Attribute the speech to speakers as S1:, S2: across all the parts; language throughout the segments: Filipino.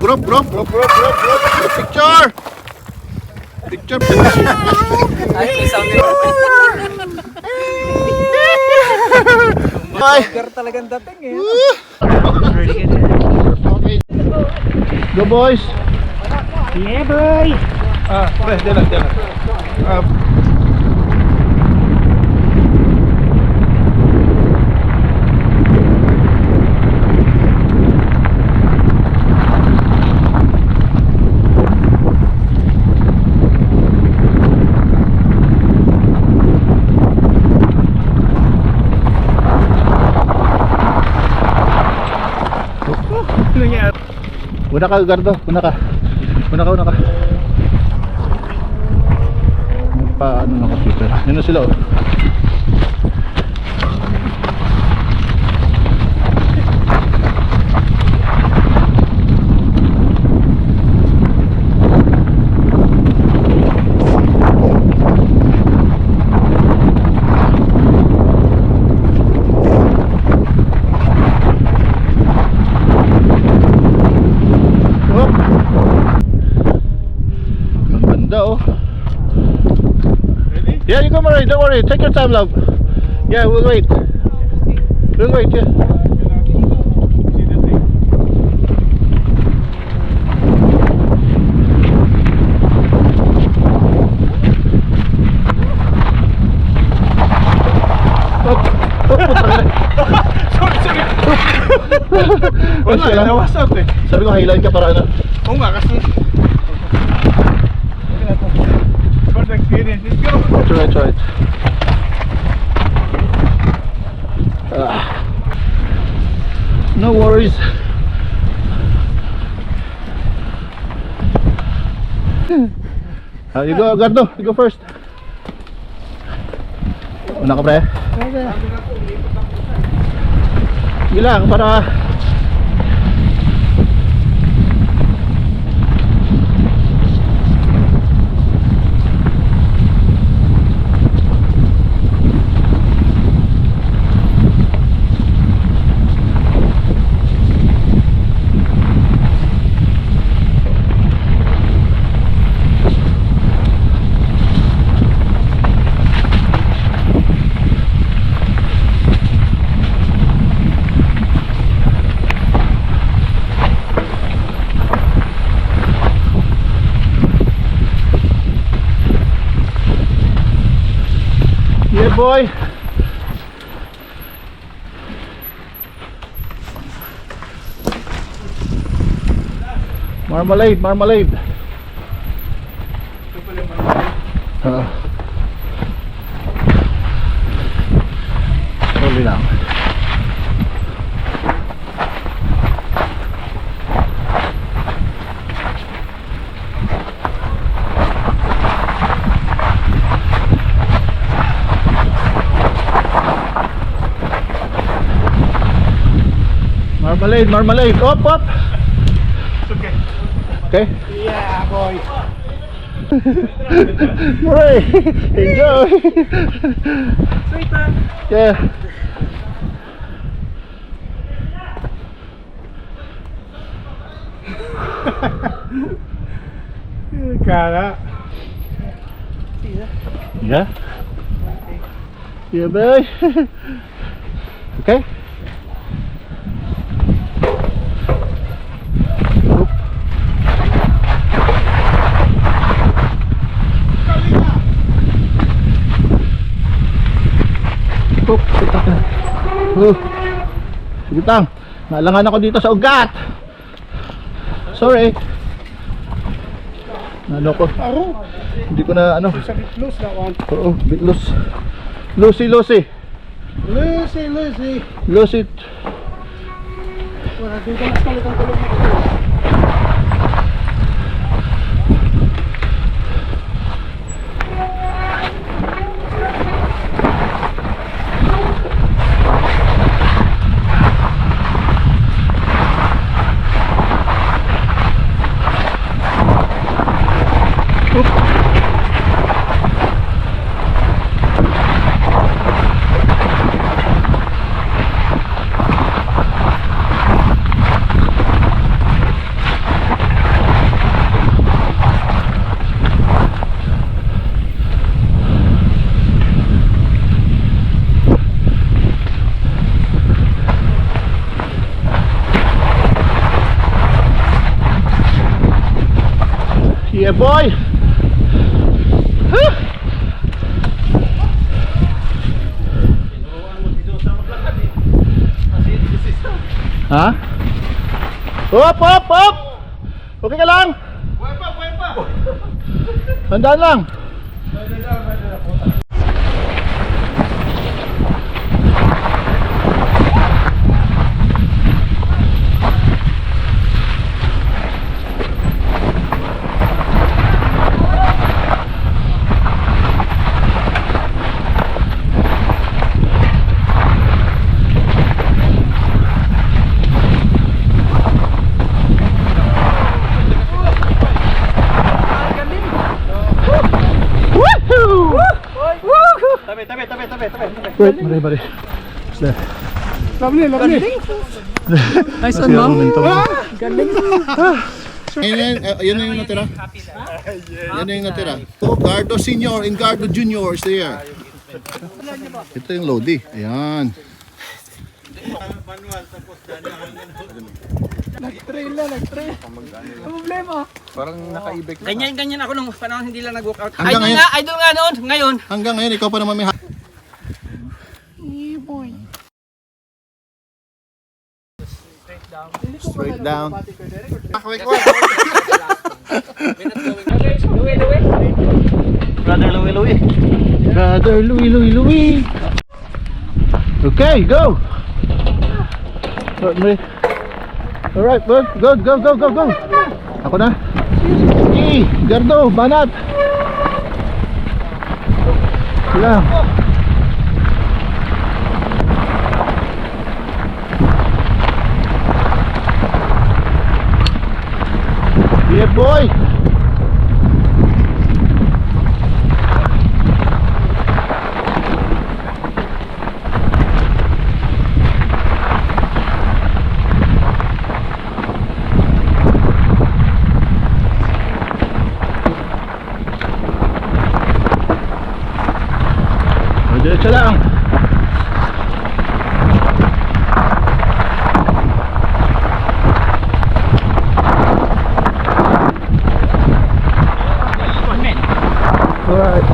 S1: Group. Picture.
S2: Ay, may sound
S1: Bye.
S2: Sugar talagang dating eh.
S1: Okay. Go boys.
S2: Yeah, boy!
S1: Pre, diyan. Una ka, Gardo. Una ka. Ano na computer. Yan na sila oh. Ang ganda oh. Yeah, you go Marie, don't worry, take your time love. Yeah, we'll wait, yeah.
S3: Wala, nawas out eh.
S1: Sabi ko highlight ka para ano.
S3: Oo nga kasi. First experience, let's go.
S1: That's right. No worries. You go, Gardo. You go first. Una ka pre. Sige lang para yeah boy. Marmalade. Slowly lang. Marmalade. Up.
S3: It's okay.
S1: Okay.
S3: Yeah, boy.
S1: Hooray! Enjoy!
S3: Sweet man.
S1: Yeah.
S3: Kala.
S1: Yeah? Yeah, boy. Okay? Sige tang, nalangan ako dito sa ugat. Sorry. Ano ko? Hindi ko na ano.
S3: It's a bit loose that one.
S1: Oo, bit loose. Lucy.
S3: Lucy.
S1: Lucy.
S3: Wala, dito mas kalit ang tulog nito.
S1: Yeah, boy! Huh? Ha? Up, up, up! Okay ka lang? Buhay pa! Tandaan lang! Wait, bari. There.
S3: Lovely.
S2: Nice one, ma'am.
S1: Yan na yung natira. Yan na yung natira. Oh, Gardo Senior and Gardo Junior is there. Ito yung Lodi. Ayan.
S2: Nag-trail. Ang problema.
S3: Parang nakaibig.
S2: Ganyan ako nung panahon hindi lang nag-workout.
S1: Hanggang
S2: Idol nga noon. Ngayon.
S1: Hanggang ngayon, ikaw pa naman may Straight down. Brother Louie. Okay, go. Alright, go. Ako na. Gardo, banat. Sila. Yeah, boy. Diretso lang. Alright.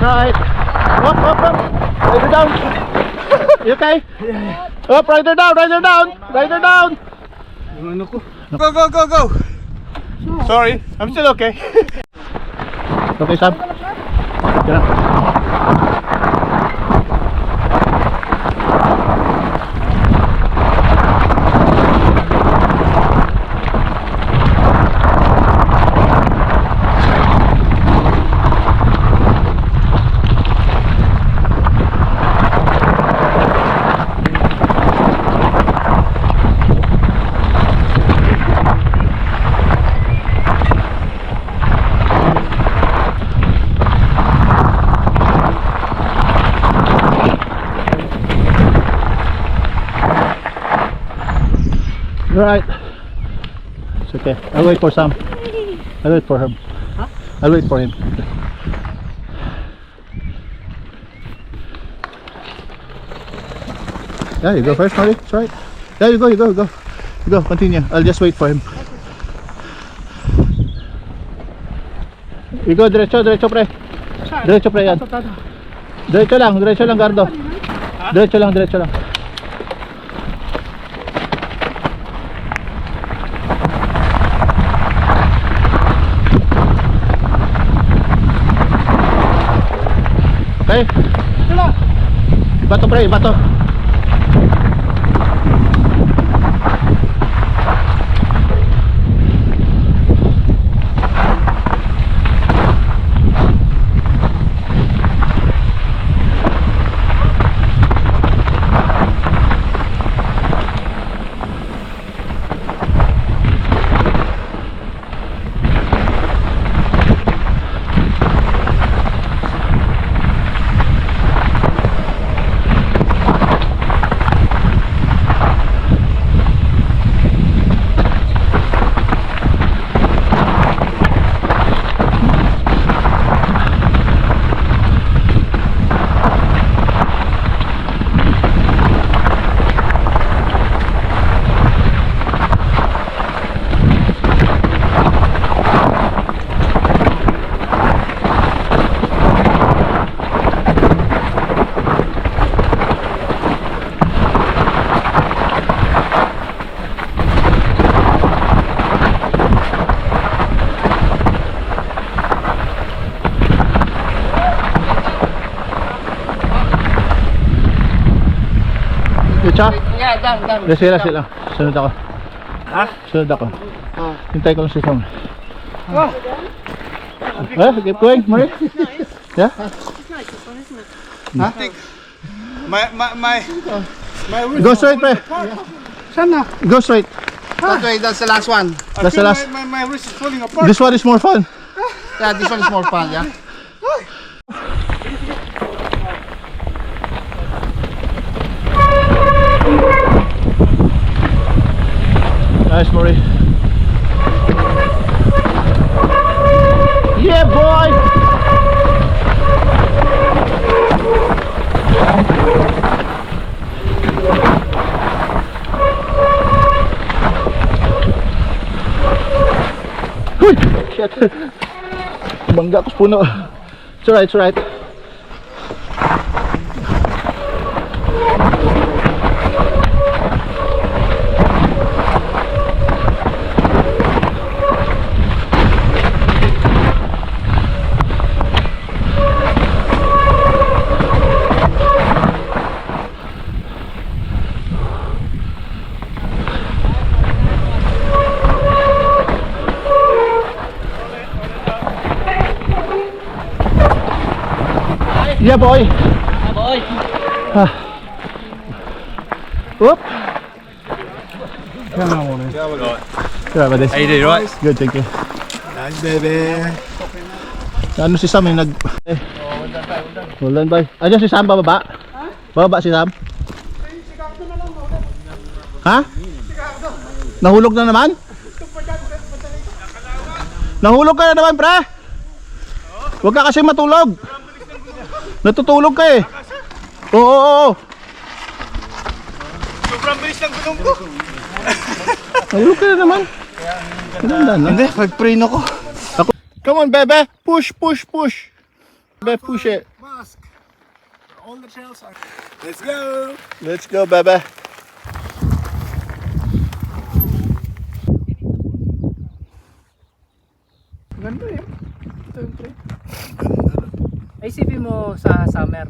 S1: Right. Up. Rider down. You okay? Up, rider down.
S3: Yung ano ko. Go. Sorry, I'm still okay.
S1: Okay, Sam. Tira. Right. It's okay. I'll wait for Sam. I'll wait for him.
S2: Huh?
S1: I'll wait for him. Yeah, you go first, Molly. It's right. Yeah, you go. You go. Continue. I'll just wait for him. You go, diretso, pre. Diretso, pre, yan. Diretso lang, Gardo. Diretso lang. Okay? Ibato, pre, ibato. Diretso?
S2: Yeah, down.
S1: Sila. Sunod ako.
S3: Ha?
S1: Sunod ako. Hintay ko lang si Tom. Keep going, Marie. Yeah?
S3: I think my wrist
S1: Go straight, pre.
S3: Sana.
S1: Go straight.
S4: Okay, that's the last one.
S3: I
S1: That's the
S3: feel
S1: last.
S3: my wrist is falling apart.
S1: This one is more fun.
S4: Yeah, this one is more fun, yeah.
S1: Nice, Marie. Yeah, boy. Uy! Shit. Bangga ko sa puno. It's alright, it's alright. Yeah, boy.
S2: Boy.
S1: Whoop.
S3: Yeah, we got it.
S1: Sorry about this.
S3: How you doing, right?
S1: Good, thank you.
S3: Nice, baby.
S1: Ano si Sam yung nag... Hold on, boy. Andiyan si Sam, bababa? Bababa si Sam? Ha? Nahulog na naman? Nahulog ka na naman, pre? Huwag ka kasi matulog. Natutulog ka eh. Oo.
S3: Sobrang bilis ng gulong ko.
S1: Nahulog ka na naman.
S4: Hindi, pag-pray na ko.
S1: Come on, bebe. Push. Bebe, push it.
S3: Mask. All the trails are. Let's go.
S1: Let's go, bebe.
S2: Ganda eh. Isipin mo sa summer,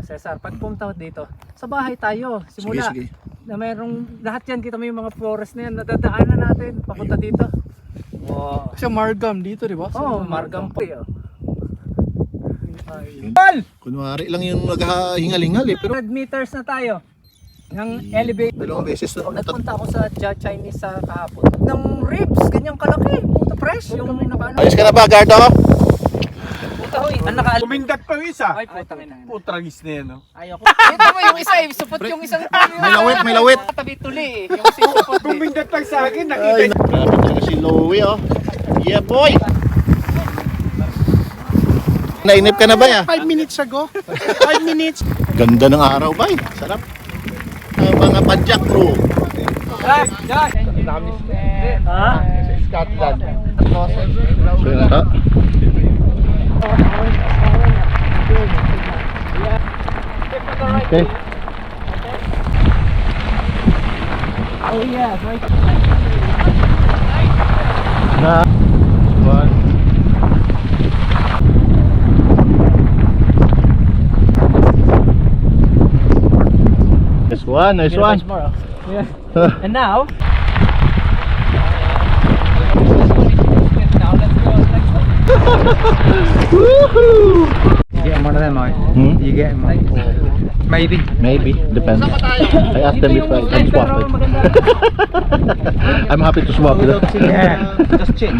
S2: Cesar, pag pumunta dito, sa bahay tayo, simula.
S1: Sige.
S2: Na mayroong, lahat yan, kita mo yung mga forest na yan, nadadaanan natin, papunta dito. Wow.
S4: Kasi Margam dito, di ba?
S2: Oh, Margam po yun.
S1: Kunwari lang yung naghahingal-hingal eh. Pero
S2: 100 meters na tayo ng elevator.
S1: dalawang beses na.
S2: Nagpunta ako sa Chinese sa kahapon. Ng ribs, ganyang kalaki. Puta fresh. Yung nakaano.
S1: Ayos ka na ba, Gardo?
S2: Puta hoy. Ang nakaal.
S3: Kumindat pa yung isa.
S2: Ay, putang ina.
S3: Putragis na yan, no?
S2: Ayoko. Ito mo yung isa, supot yung isang.
S1: May lawit.
S2: Tabi tuli eh. Yung isa yung supot eh.
S3: Kumindat lang sa akin, nakita
S1: Ay, grabe talaga si Louie, oh. Yeah, boy. Nainip ka na ba ya?
S4: 5 minutes ago. 5 minutes.
S1: Ganda ng araw, bay. Sarap. Mga padjak, bro.
S2: Ha?
S4: Scotland.
S1: So yun ata. Okay.
S2: Oh yeah, right.
S1: Na. One. Nice one.
S2: Yeah. And now,
S1: Woohoo!
S4: You get one of them, mate. You get one. Maybe.
S1: Maybe, depends. I asked them if I can swap it. I'm happy to swap it.
S4: Yeah. Just check.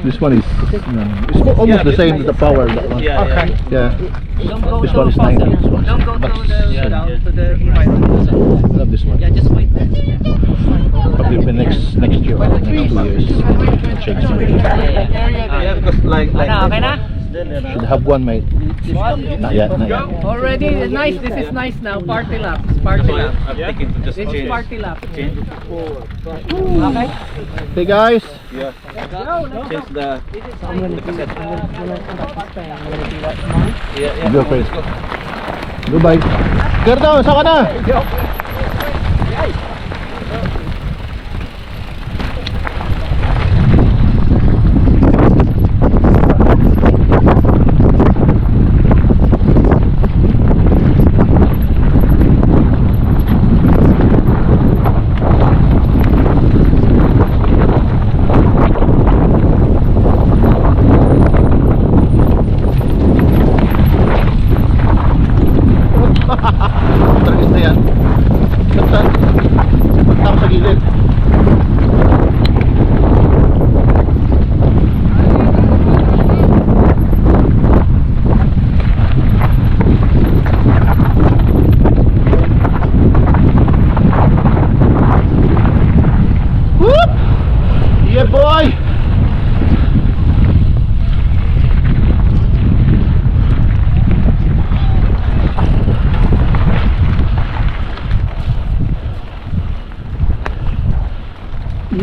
S1: This one is it's almost the same as the power. That one.
S4: Okay.
S1: Yeah.
S2: don't go
S1: This
S2: too
S1: one is
S2: fast.
S1: 90. This one.
S2: Don't go
S1: But
S2: down to the
S1: I love this one.
S2: Yeah, just wait.
S1: Probably the next year or next 2 years. Change some.
S3: Yeah, because like
S2: Ano, okay na?
S1: Should have one, mate. Not yet. Not yet.
S2: Already, nice. This is nice now. Party lap. Party lap.
S3: I'm thinking to just
S2: This is
S3: change.
S2: party lap.
S3: Change.
S2: Okay?
S1: Hey guys.
S3: Yeah.
S2: Go, let's
S3: Change the.
S1: Go first. Goodbye. Gerdo, saan ka na?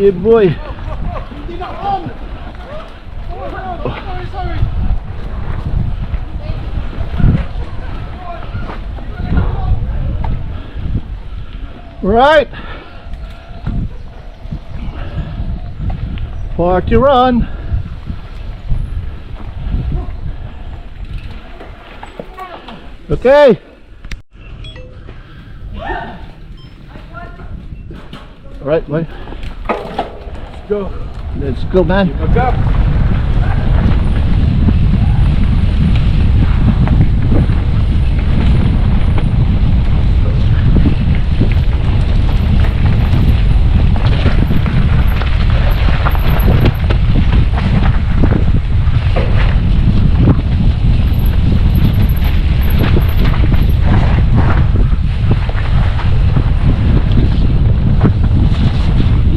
S1: Yeah, boy. Right. Party run. Okay. All right, boy.
S3: Let's go.
S1: Let's go, man.
S3: What's up?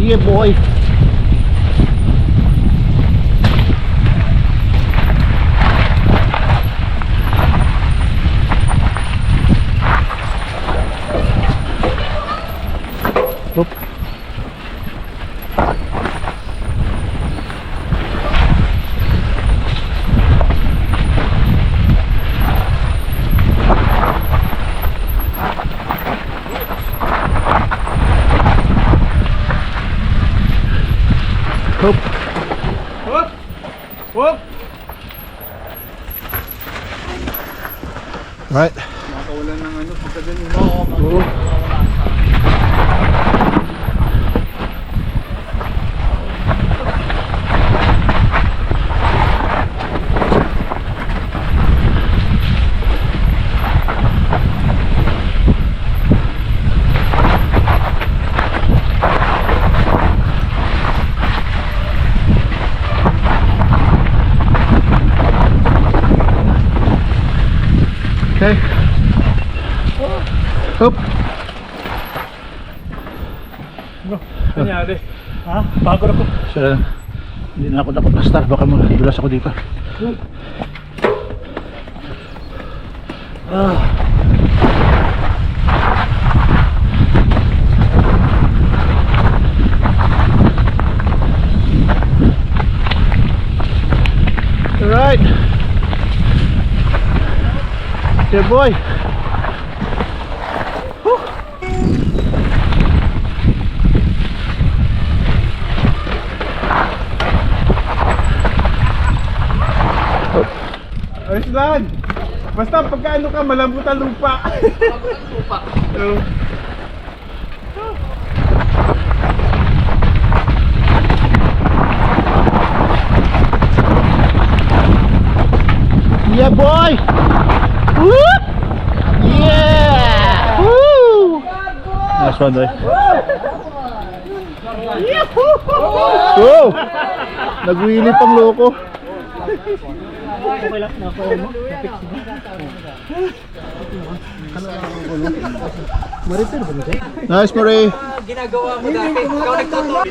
S1: Yeah, boy. Oop. Oop.
S3: Whoop! Whoop!
S1: Right.
S3: Nakakawalan ng ano pagka ganyan. Oo.
S1: Okay. Oop.
S3: Nangyari? Ha? Bago na po.
S1: So, hindi na ako dapat na-star. Baka madulas ako dito. Alright. Yeah, boy.
S3: Ayos lang. Basta pagka ano ka, malambot ang lupa. Lupa.
S1: Yeah, boy. Whoop. Yeah. Woo. Nice one, boy. Whoa. Nagwili pang loko. Nice, Marie.
S2: Ginagawa mo dati. Ikaw nagtuturo.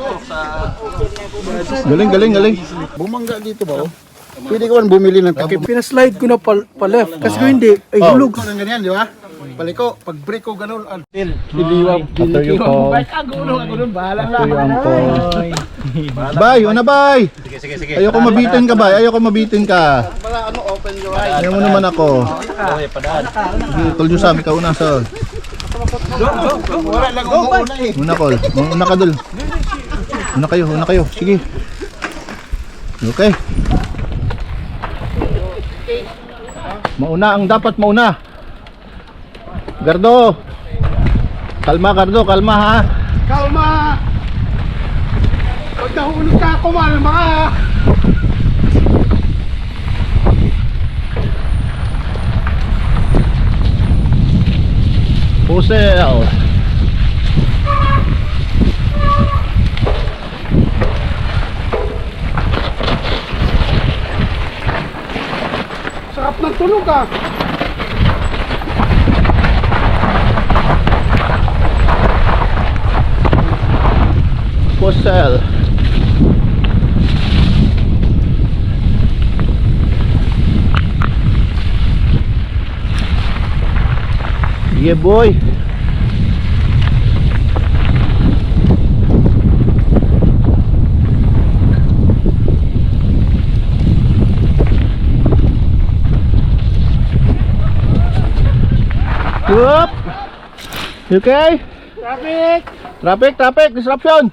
S1: Galing, galing, galing. Bumangga dito ba? Oh? Pwede ka man bumili ng takip.
S5: Pinaslide ko na pa left kasi kung hindi ay hulog.
S1: Ano ganyan, di ba? Paliko,
S5: Pag brake ko ganun,
S1: After you call. After you uncle. Bay, una bay. Sige. Ayoko mabitin ka, bay. Ayoko mabitin ka. Ayaw mo naman ako. Tol yung sabi ka una sa.
S5: Wala lang umuuna eh.
S1: Una call. Una ka dul. Una kayo. Sige. Okay. Mauna ang dapat mauna. Gardo. Kalma, Gardo. Kalma, ha.
S5: Kalma! Pag nahulog ka, kumalma ka!
S1: Pusel.
S5: Sarap ng tulog ah!
S1: Pusel. Yeah, boy. Whoop! You okay? Traffic, disruption.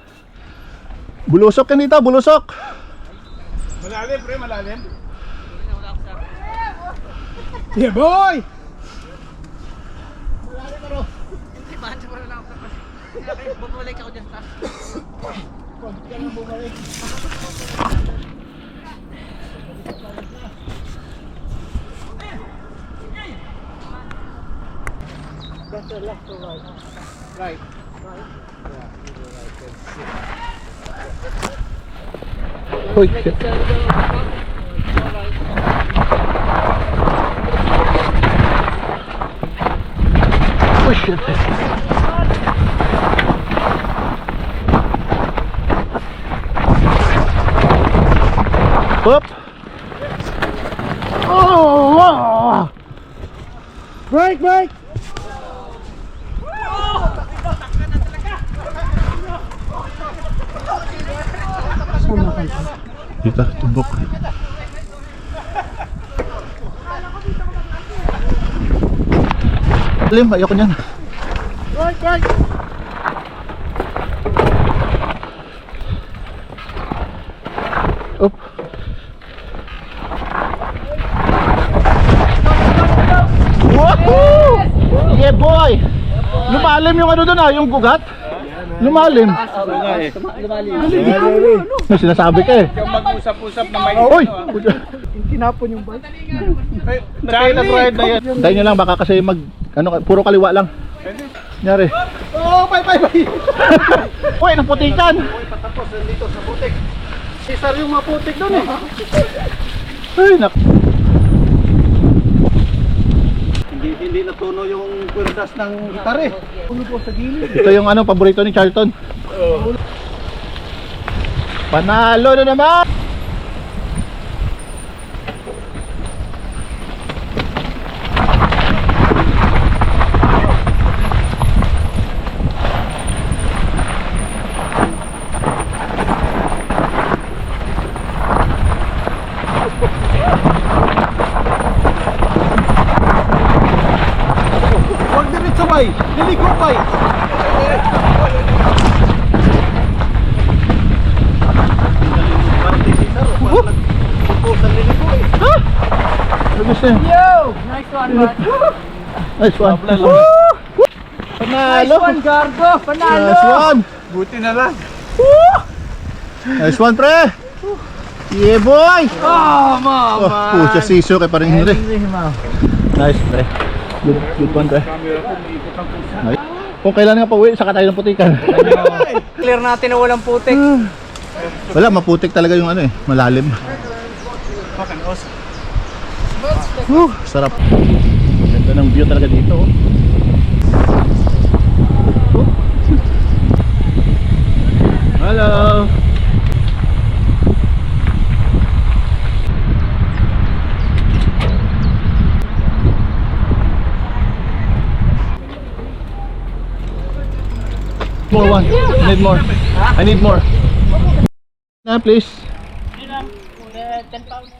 S1: Bulusok yan dito, bulusok.
S3: Malalim, pre, malalim.
S5: Yeah, boy!
S1: Hoy, shit. Oh shit. Up. Oh!
S5: Break!
S1: Dito, tumbok. Lim, ayoko niyan.
S5: Break!
S1: Up. Woohoo! Yeah boy! Lumalim yung ano doon yung gugat. Lumalim. May sinasabi ka eh.
S3: Yung mag-usap-usap na may...
S1: Oy!
S5: Tinapon yung bike.
S3: Charlie!
S1: Tayo nyo lang, baka kasi puro kaliwa lang. Nyari.
S5: Oh, bye!
S1: Uy, naputikan!
S5: Patapos, nandito sa putik. Cesar yung maputik doon eh.
S1: Ay, nak.
S5: Hindi natuno yung kwerdas ng gitare. Ulo po sa gilid.
S1: Ito yung paborito ni Charlton. Panalo na naman!
S5: Huwag diretso bay. Liliko bay.
S1: Ano gusto nyo?
S2: Yo! Nice one, bud.
S1: Nice one. Panalo!
S2: Nice one, Gargo! Panalo!
S1: Nice one!
S3: Buti na lang.
S1: Nice one, pre! Yeah, boy!
S2: Oh, mama!
S1: Pucha, siso kay paring Henry. Nice, pre. Good one, pre. Nice. Kung kailan nga pa uwi, saka tayo ng putikan.
S2: Clear natin na walang putik.
S1: Wala, maputik talaga yung malalim. Sarap. Ganda ng view talaga dito. Hello. More one. I need more. I need more. Na, please.
S2: 10 pounds.